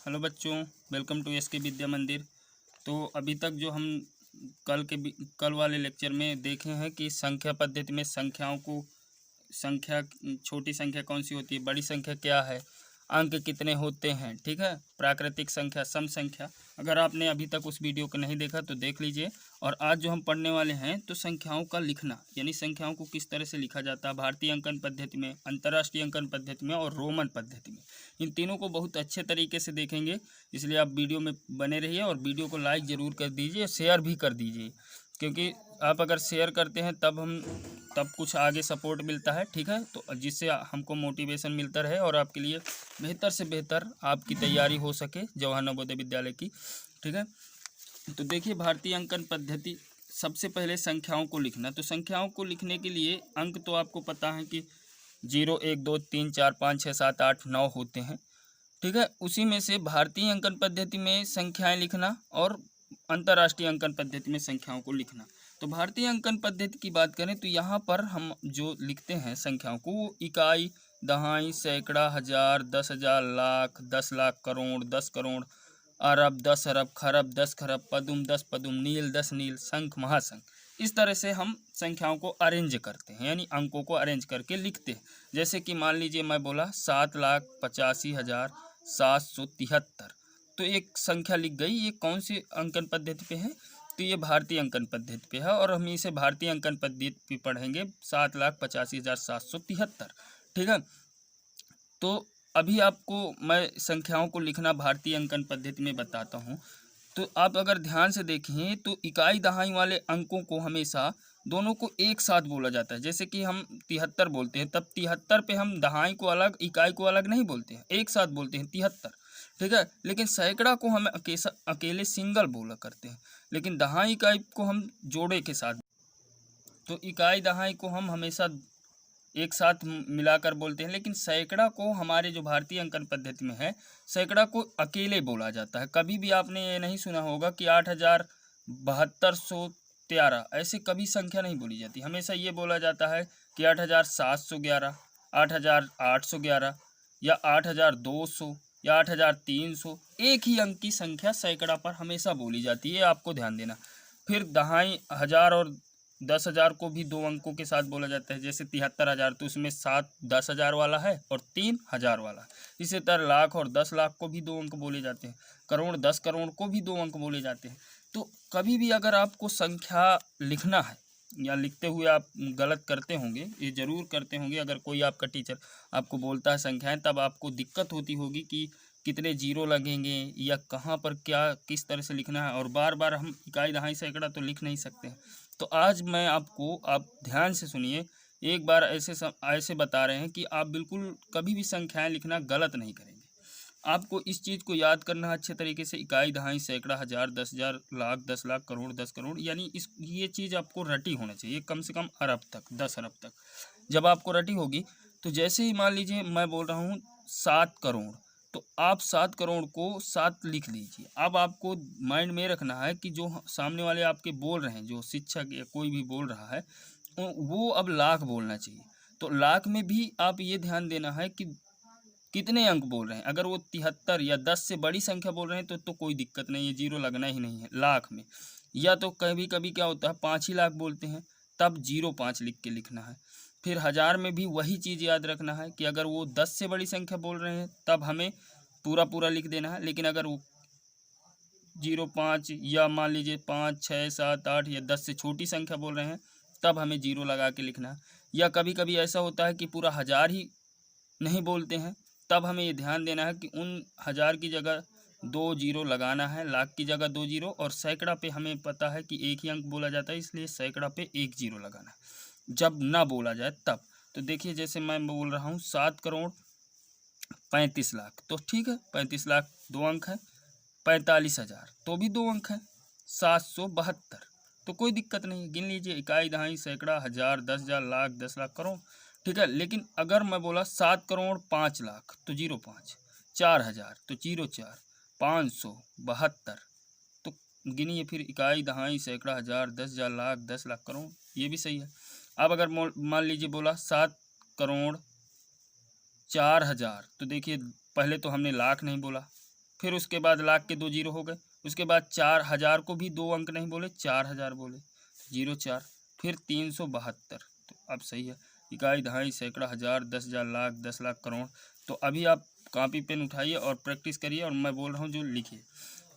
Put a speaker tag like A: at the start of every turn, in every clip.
A: Hello बच्चों, welcome to SK विद्या मंदिर। तो अभी तक जो हम कल वाले लेक्चर में देखे हैं कि संख्या पद्धति में संख्याओं को संख्या छोटी संख्या कौन सी होती है, बड़ी संख्या क्या है, अंक कितने होते हैं, ठीक है, प्राकृतिक संख्या, सम संख्या। अगर आपने अभी तक उस वीडियो को नहीं देखा तो देख लीजिए। और आज जो हम पढ़ने वाले हैं तो संख्याओं का लिखना, यानी संख्याओं को किस तरह से लिखा जाता है भारतीय अंकन पद्धति में, अंतर्राष्ट्रीय अंकन पद्धति में और रोमन पद्धति में। इन तीनों को बहुत अच्छे तरीके से देखेंगे, इसलिए आप वीडियो में बने रहिए और वीडियो को लाइक ज़रूर कर दीजिए, शेयर भी कर दीजिए, क्योंकि आप अगर शेयर करते हैं तब कुछ आगे सपोर्ट मिलता है, ठीक है, तो जिससे हमको मोटिवेशन मिलता रहे और आपके लिए बेहतर से बेहतर आपकी तैयारी हो सके जवाहर नवोदय विद्यालय की, ठीक है। तो देखिए, भारतीय अंकन पद्धति, सबसे पहले संख्याओं को लिखना। तो संख्याओं को लिखने के लिए अंक तो आपको पता है कि 0, 1, 2, 3, 4, 5, 6, 7, 8, 9 होते हैं, ठीक है। उसी में से भारतीय अंकन पद्धति में संख्याएं लिखना और अंतर्राष्ट्रीय अंकन पद्धति में संख्याओं को लिखना। तो भारतीय अंकन पद्धति की बात करें तो यहाँ पर हम जो लिखते हैं संख्याओं को, वो इकाई, दहाई, सैकड़ा, हजार, 10,000, लाख, 10 लाख, करोड़, 10 करोड़, अरब, 10 अरब, खरब, 10 खरब, पदुम, 10 पदुम, नील, 10 नील, शंख, महाशंख, इस तरह से हम संख्याओं को अरेंज करते हैं, यानी अंकों को अरेंज करके लिखते हैं। जैसे कि मान लीजिए मैं बोला 7,85,773, तो एक संख्या लिख गई। ये कौन सी अंकन पद्धति पे है? तो ये भारतीय अंकन पद्धति पे है और हम इसे भारतीय अंकन पद्धति पे पढ़ेंगे, 7,85,773, ठीक है। तो अभी आपको मैं संख्याओं को लिखना भारतीय अंकन पद्धति में बताता हूँ। तो आप अगर ध्यान से देखें तो इकाई दहाई वाले अंकों को हमेशा दोनों को एक साथ बोला जाता है। जैसे कि हम 73 बोलते हैं, तब 73 पे हम दहाई को अलग, इकाई को अलग नहीं बोलते हैं, एक साथ बोलते हैं 73, ठीक है। लेकिन सैकड़ा को हम अकेले सिंगल बोला करते हैं, लेकिन दहाई इकाई को हम जोड़े के साथ। तो इकाई दहाई को हम हमेशा एक साथ मिलाकर बोलते हैं, लेकिन सैकड़ा को हमारे जो भारतीय अंकन पद्धति में है, सैकड़ा को अकेले बोला जाता है। कभी भी आपने ये नहीं सुना होगा कि 8,7213, ऐसे कभी संख्या नहीं बोली जाती। हमेशा ये बोला जाता है कि 8,711, 8,811 या 8,200 या 8,300, एक ही अंक की संख्या सैकड़ा पर हमेशा बोली जाती है, आपको ध्यान देना। फिर दहाई, हजार और 10,000 को भी दो अंकों के साथ बोला जाता है। जैसे 73,000, तो उसमें 7 10,000 वाला है और 3 हज़ार वाला है। इसी तरह लाख और 10 लाख को भी दो अंक बोले जाते हैं। करोड़, 10 करोड़ को भी दो अंक बोले जाते हैं। तो कभी भी अगर आपको संख्या लिखना है या लिखते हुए आप गलत करते होंगे, ये ज़रूर करते होंगे, अगर कोई आपका टीचर आपको बोलता है संख्याएँ, तब आपको दिक्कत होती होगी कि कितने जीरो लगेंगे या कहाँ पर क्या किस तरह से लिखना है, और बार बार हम इकाई दहाई सैकड़ा तो लिख नहीं सकते हैं। तो आज मैं आपको, आप ध्यान से सुनिए, एक बार ऐसे बता रहे हैं कि आप बिल्कुल कभी भी संख्याएं लिखना गलत नहीं करेंगे। आपको इस चीज़ को याद करना है अच्छे तरीके से, इकाई दहाई सैकड़ा, हज़ार, 10,000, लाख, 10 लाख, करोड़, 10 करोड़, यानी ये चीज़ आपको रटी होना चाहिए, कम से कम अरब तक, 10 अरब तक। जब आपको रटी होगी तो जैसे ही मान लीजिए मैं बोल रहा हूँ 7 करोड़, तो आप 7 करोड़ को 7 लिख लीजिए। अब आपको माइंड में रखना है कि जो सामने वाले आपके बोल रहे हैं, जो शिक्षक या कोई भी बोल रहा है, वो अब लाख बोलना चाहिए। तो लाख में भी आप ये ध्यान देना है कि कितने अंक बोल रहे हैं। अगर वो 73 या 10 से बड़ी संख्या बोल रहे हैं तो कोई दिक्कत नहीं है, जीरो लगना ही नहीं है लाख में। या तो कभी कभी क्या होता है 5 ही लाख बोलते हैं, तब 05 लिख के लिखना है। फिर हज़ार में भी वही चीज़ याद रखना है कि अगर वो 10 से बड़ी संख्या बोल रहे हैं तब हमें पूरा पूरा लिख देना है। लेकिन अगर वो 05 या मान लीजिए 5, 6, 7, 8 या 10 से छोटी संख्या बोल रहे हैं, तब हमें जीरो लगा के लिखना है। या कभी कभी ऐसा होता है कि पूरा हज़ार ही नहीं बोलते हैं, तब हमें ये ध्यान देना है कि उन हज़ार की जगह 2 जीरो लगाना है, लाख की जगह 2 जीरो, और सैकड़ा पे हमें पता है कि एक ही अंक बोला जाता है, इसलिए सैकड़ा पे 1 जीरो लगाना है जब ना बोला जाए तब। तो देखिए, जैसे मैं बोल रहा हूँ 7 करोड़ 35 लाख, तो ठीक है, 35 लाख 2 अंक है। 45,000 तो भी 2 अंक है। 772, तो कोई दिक्कत नहीं, गिन लीजिए, इकाई दहाई सैकड़ा, हज़ार, 10,000, लाख, 10 लाख, करोड़, ठीक है। लेकिन अगर मैं बोला 7 करोड़ 5 लाख, तो 05, 4,000 तो 04, 572, तो गिनिए फिर, इकाई दहाई सैकड़ा, हज़ार, 10,000, लाख, 10 लाख, करोड़, ये भी सही है। अब अगर मान लीजिए बोला 7 करोड़ 4,000, तो देखिए पहले तो हमने लाख नहीं बोला, फिर उसके बाद लाख के 2 जीरो हो गए, उसके बाद 4000 को भी 2 अंक नहीं बोले, 4000 बोले, 04, फिर 372। तो अब सही है, इकाई, दहाई, सैकड़ा, हज़ार, 10,000, लाख, 10 लाख, करोड़। तो अभी आप कॉपी पेन उठाइए और प्रैक्टिस करिए, और मैं बोल रहा हूँ जो लिखिए।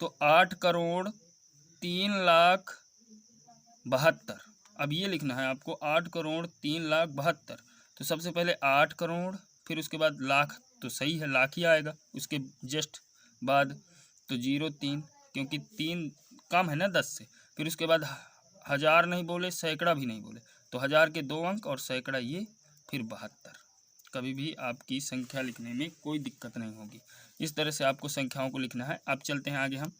A: तो 8,03,72,। अब ये लिखना है आपको, 8,03,72,। तो सबसे पहले 8 करोड़, फिर उसके बाद लाख, तो सही है लाख ही आएगा, उसके जस्ट बाद तो 03, क्योंकि 3 कम है ना 10 से। फिर उसके बाद हज़ार नहीं बोले, सैकड़ा भी नहीं बोले, तो हज़ार के 2 अंक और सैकड़ा ये, फिर 72। कभी भी आपकी संख्या लिखने में कोई दिक्कत नहीं होगी। इस तरह से आपको संख्याओं को लिखना है। अब चलते हैं आगे हम।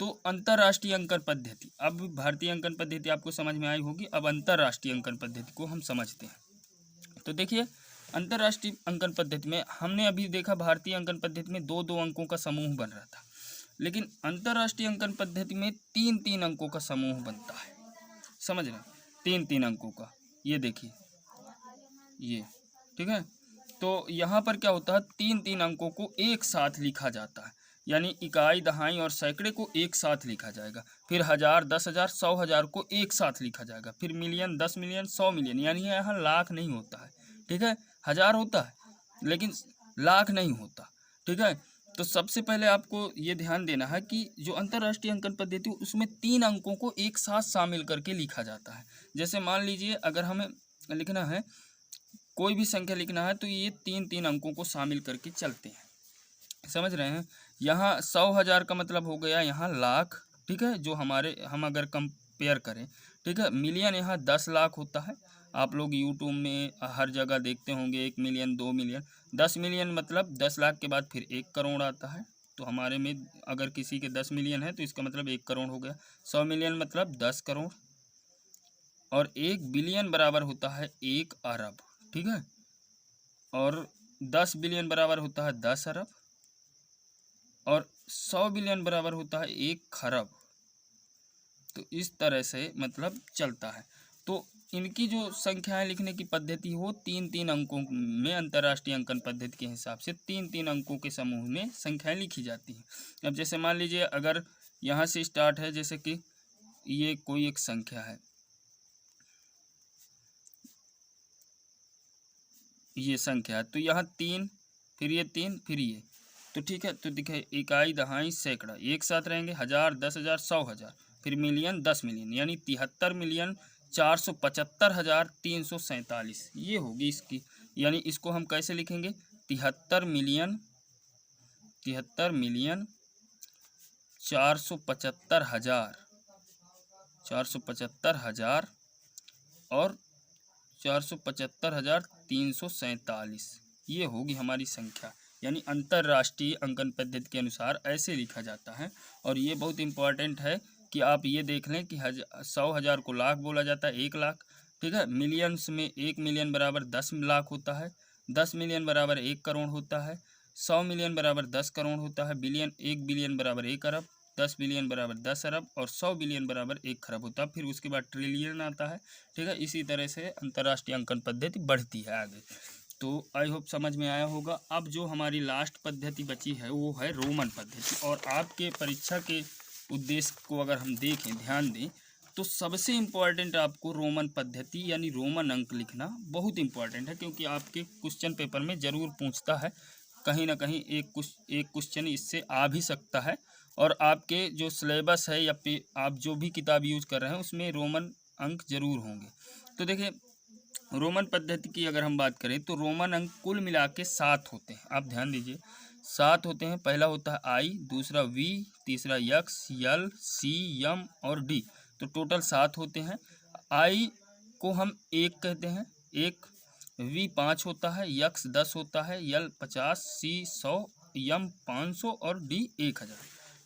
A: तो अंतर्राष्ट्रीय अंकन पद्धति, अब भारतीय अंकन पद्धति आपको समझ में आई होगी, अब अंतर्राष्ट्रीय अंकन पद्धति को हम समझते हैं। तो देखिए, अंतर्राष्ट्रीय अंकन पद्धति में हमने अभी देखा, भारतीय अंकन पद्धति में 2-2 अंकों का समूह बन रहा था, लेकिन अंतर्राष्ट्रीय अंकन पद्धति में 3-3 अंकों का समूह बनता है। समझ रहे हैं, 3-3 अंकों का, ये देखिए ये, ठीक है। तो यहाँ पर क्या होता है, 3-3 अंकों को एक साथ लिखा जाता है, यानी इकाई, दहाई और सैकड़े को एक साथ लिखा जाएगा। फिर 1000, 10,000, 100,000 को एक साथ लिखा जाएगा। फिर मिलियन, 10 मिलियन, 100 मिलियन, यानी यहाँ लाख नहीं होता है, ठीक है। 1000 होता है लेकिन लाख नहीं होता, ठीक है। तो सबसे पहले आपको ये ध्यान देना है कि जो अंतर्राष्ट्रीय अंकन पद्धति उसमें 3 अंकों को एक साथ शामिल करके लिखा जाता है। जैसे मान लीजिए, अगर हमें लिखना है, कोई भी संख्या लिखना है, तो ये 3-3 अंकों को शामिल करके चलते हैं। समझ रहे हैं। यहाँ 100,000 का मतलब हो गया यहाँ लाख, ठीक है, जो हम अगर कंपेयर करें, ठीक है। मिलियन यहाँ 10 लाख होता है, आप लोग यूट्यूब में हर जगह देखते होंगे, 1 मिलियन, 2 मिलियन। 10 मिलियन मतलब 10 लाख के बाद फिर 1 करोड़ आता है। तो हमारे में अगर किसी के 10 मिलियन है तो इसका मतलब 1 करोड़ हो गया। 100 मिलियन मतलब 10 करोड़, और 1 बिलियन बराबर होता है 1 अरब, ठीक है। और 10 बिलियन बराबर होता है 10 अरब, और 100 बिलियन बराबर होता है 1 खरब। तो इस तरह से मतलब चलता है। तो इनकी जो संख्याएं लिखने की पद्धति हो, 3-3 अंकों में, अंतर्राष्ट्रीय अंकन पद्धति के हिसाब से 3-3 अंकों के समूह में संख्याएं लिखी जाती हैं। अब जैसे मान लीजिए, अगर यहाँ से स्टार्ट है, जैसे कि ये कोई एक संख्या है, ये संख्या है, तो यहाँ 3, फिर ये 3, फिर ये, तो ठीक है। तो दिखे, इकाई, दहाई, सैकड़ा एक साथ रहेंगे, 1000, 10,000, 100,000, फिर मिलियन, 10 मिलियन, यानी 73,475,347, ये होगी इसकी। यानी इसको हम कैसे लिखेंगे, 73,475,000 और 475,347, ये होगी हमारी संख्या। यानी अंतर्राष्ट्रीय अंकन पद्धति के अनुसार ऐसे लिखा जाता है। और ये बहुत इम्पोर्टेंट है कि आप ये देख लें कि 100,000 को लाख बोला जाता है, 1 लाख, ठीक है। मिलियंस में 1 मिलियन बराबर 10 लाख होता है, 10 मिलियन बराबर 1 करोड़ होता है, 100 मिलियन बराबर 10 करोड़ होता है, 1 बिलियन बराबर 1 अरब, 10 बिलियन बराबर 10 अरब, और 100 बिलियन बराबर 1 खरब होता है। फिर उसके बाद ट्रिलियन आता है, ठीक है। इसी तरह से अंतर्राष्ट्रीय अंकन पद्धति बढ़ती है आगे। तो आई होप समझ में आया होगा। अब जो हमारी लास्ट पद्धति बची है वो है रोमन पद्धति। और आपके परीक्षा के उद्देश्य को अगर हम देखें, ध्यान दें, तो सबसे इम्पॉर्टेंट आपको रोमन पद्धति यानी रोमन अंक लिखना बहुत इम्पॉर्टेंट है, क्योंकि आपके क्वेश्चन पेपर में ज़रूर पूछता है, कहीं ना कहीं एक क्वेश्चन इससे आ भी सकता है। और आपके जो सिलेबस है या आप जो भी किताब यूज कर रहे हैं उसमें रोमन अंक जरूर होंगे। तो देखिए, रोमन पद्धति की अगर हम बात करें तो रोमन अंक कुल मिला के 7 होते हैं। आप ध्यान दीजिए, 7 होते हैं। पहला होता है आई, दूसरा वी, तीसरा यक्स, यल, सी, यम और डी। तो टोटल 7 होते हैं। आई को हम 1 कहते हैं, 1। वी 5 होता है, यक्स 10 होता है, यल 50, सी 100, यम 500 और डी 1000।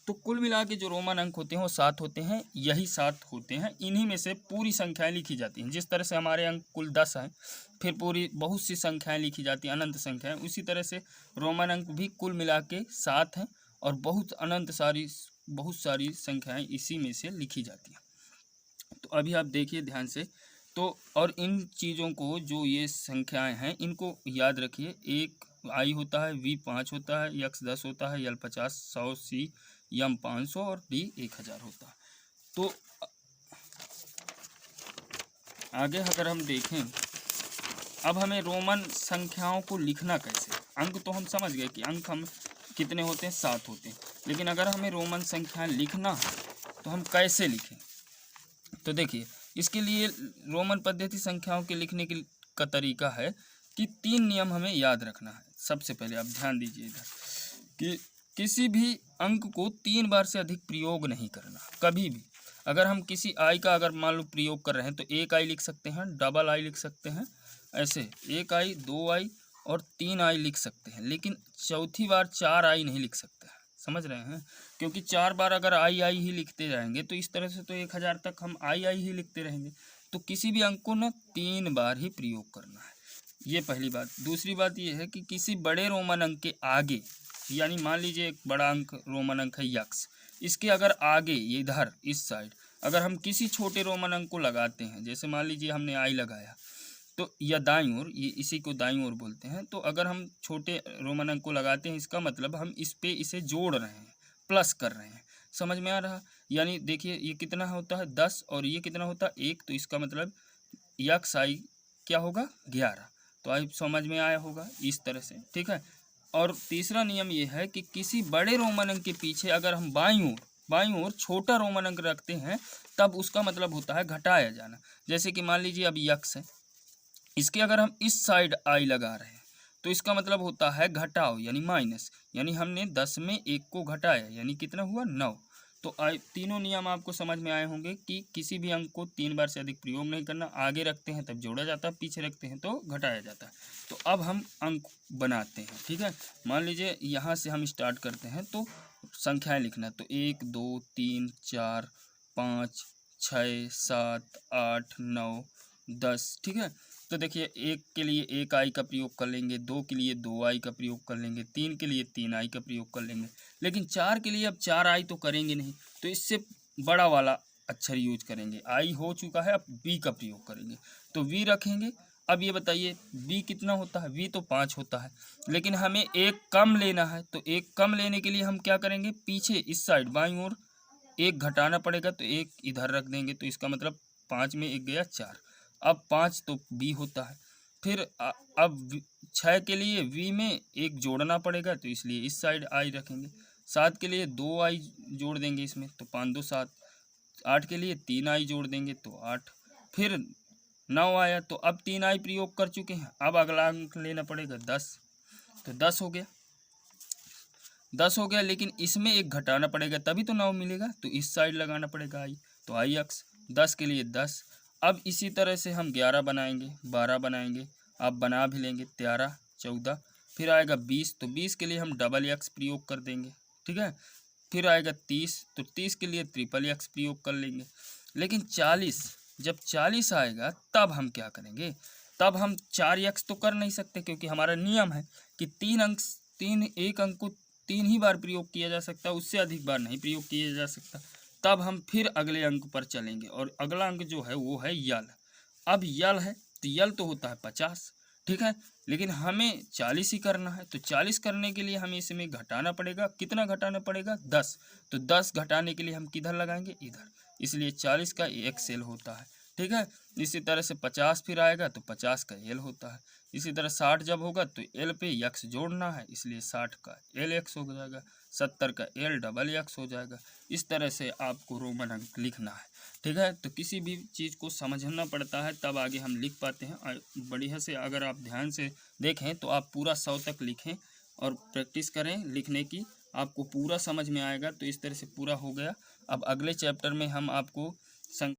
A: तो कुल मिला के जो रोमन अंक होते हैं वो 7 होते हैं। यही 7 होते हैं, इन्हीं में से पूरी संख्याएं लिखी जाती हैं। जिस तरह से हमारे अंक कुल 10 हैं, फिर पूरी बहुत सी संख्याएं लिखी जाती हैं, अनंत संख्याएं। उसी तरह से रोमन अंक भी कुल मिला के 7 हैं, और बहुत सारी संख्याएं इसी में से लिखी जाती हैं। तो अभी आप देखिए ध्यान से। तो और इन चीज़ों को, जो ये संख्याएं हैं, इनको याद रखिए। 1, आई होता है, वी 5 होता है, यक्स 10 होता है, यल 50, 100, सी यम 500 और डी 1000 होता है। तो आगे अगर हम देखें, अब हमें रोमन संख्याओं को लिखना कैसे। अंक तो हम समझ गए कि अंक हम कितने होते हैं, 7 होते हैं, लेकिन अगर हमें रोमन संख्याएं लिखना है तो हम कैसे लिखें। तो देखिए, इसके लिए रोमन पद्धति संख्याओं के लिखने का तरीका है कि 3 नियम हमें याद रखना है। सबसे पहले आप ध्यान दीजिए इधर कि किसी भी अंक को 3 बार से अधिक प्रयोग नहीं करना कभी भी। अगर हम किसी आई का अगर मान लो प्रयोग कर रहे हैं तो 1 आई लिख सकते हैं, डबल आई लिख सकते हैं, ऐसे 1 आई, 2 आई और 3 आई लिख सकते हैं, लेकिन चौथी बार 4 आई नहीं लिख सकते हैं। समझ रहे हैं, क्योंकि 4 बार अगर आई आई ही लिखते जाएंगे तो इस तरह से तो 1000 तक हम आई आई ही लिखते रहेंगे। तो किसी भी अंक को ना 3 बार ही प्रयोग करना है, ये पहली बात। दूसरी बात ये है कि किसी बड़े रोमन अंक के आगे, यानी मान लीजिए एक बड़ा अंक रोमन अंक है यक्स, इसके अगर आगे ये इधर इस साइड अगर हम किसी छोटे रोमन अंक को लगाते हैं, जैसे मान लीजिए हमने आई लगाया तो, या दाईं ओर, ये इसी को दाईं ओर बोलते हैं, तो अगर हम छोटे रोमन अंक को लगाते हैं इसका मतलब हम इस पे इसे जोड़ रहे हैं, प्लस कर रहे हैं। समझ में आ रहा। यानी देखिए ये कितना होता है 10 और ये कितना होता है 1, तो इसका मतलब यक्स आई क्या होगा 11। तो आई समझ में आया होगा इस तरह से, ठीक है। और तीसरा नियम ये है कि किसी बड़े रोमन अंक के पीछे अगर हम बाईं ओर छोटा रोमन अंक रखते हैं तब उसका मतलब होता है घटाया जाना। जैसे कि मान लीजिए अब यक्स है, इसके अगर हम इस साइड आई लगा रहे हैं तो इसका मतलब होता है घटाओ यानी माइनस, यानी हमने 10 में 1 को घटाया, यानी कितना हुआ 9। तो तीनों नियम आपको समझ में आए होंगे कि किसी भी अंक को 3 बार से अधिक प्रयोग नहीं करना। आगे रखते हैं तब जोड़ा जाता है, पीछे रखते हैं तो घटाया जाता है। तो अब हम अंक बनाते हैं, ठीक है। मान लीजिए यहाँ से हम स्टार्ट करते हैं तो संख्याएं लिखना, तो 1 2 3 4 5 6 7 8 9 10, ठीक है। तो देखिए 1 के लिए 1 आई का प्रयोग कर लेंगे, 2 के लिए 2 आई का प्रयोग कर लेंगे, 3 के लिए 3 आई का प्रयोग कर लेंगे, लेकिन 4 के लिए अब 4 आई तो करेंगे नहीं, तो इससे बड़ा वाला अक्षर यूज करेंगे। आई हो चुका है, अब बी का प्रयोग करेंगे, तो वी रखेंगे। अब ये बताइए बी कितना होता है, वी तो 5 होता है, लेकिन हमें 1 कम लेना है, तो 1 कम लेने के लिए हम क्या करेंगे, पीछे इस साइड बाईं ओर 1 घटाना पड़ेगा, तो 1 इधर रख देंगे, तो इसका मतलब 5 में 1 गया 4। अब 5 तो बी होता है। फिर अब 6 के लिए वी में 1 जोड़ना पड़ेगा, तो इसलिए इस साइड आई रखेंगे। 7 के लिए 2 आई जोड़ देंगे इसमें, तो 5 2 7। 8 के लिए 3 आई जोड़ देंगे तो 8। फिर 9 आया, तो अब 3 आई प्रयोग कर चुके हैं, अब अगला अंक लेना पड़ेगा 10, तो 10 हो गया। 10 हो गया, लेकिन इसमें 1 घटाना पड़ेगा तभी तो 9 मिलेगा, तो इस साइड लगाना पड़ेगा आई, तो आई एक्स। 10 के लिए 10। अब इसी तरह से हम 11 बनाएंगे, 12 बनाएंगे, आप बना भी लेंगे, 13 14। फिर आएगा 20, तो 20 के लिए हम डबल एक्स प्रयोग कर देंगे, ठीक है। फिर आएगा 30, तो 30 के लिए ट्रिपल एक्स प्रयोग कर लेंगे। लेकिन 40, जब 40 आएगा तब हम क्या करेंगे, तब हम 4 एक्स तो कर नहीं सकते, क्योंकि हमारा नियम है कि एक अंक को 3 ही बार प्रयोग किया जा सकता है, उससे अधिक बार नहीं प्रयोग किया जा सकता। तब हम फिर अगले अंक पर चलेंगे, और अगला अंक जो है वो है यल। अब यल है तो यल तो होता है 50, ठीक है, लेकिन हमें 40 ही करना है, तो 40 करने के लिए हमें इसमें घटाना पड़ेगा। कितना घटाना पड़ेगा 10, तो 10 घटाने के लिए हम किधर लगाएंगे इधर, इसलिए 40 का एक्स एल होता है, ठीक है। इसी तरह से 50 फिर आएगा तो 50 का एल होता है। इसी तरह 60 जब होगा तो एल पे एक्स जोड़ना है, इसलिए 60 का एल एक्स हो जाएगा, 70 का एल डबल एक्स हो जाएगा। इस तरह से आपको रोमन अंक लिखना है, ठीक है। तो किसी भी चीज़ को समझना पड़ता है तब आगे हम लिख पाते हैं। बढ़िया से अगर आप ध्यान से देखें तो आप पूरा 100 तक लिखें और प्रैक्टिस करें लिखने की, आपको पूरा समझ में आएगा। तो इस तरह से पूरा हो गया। अब अगले चैप्टर में हम आपको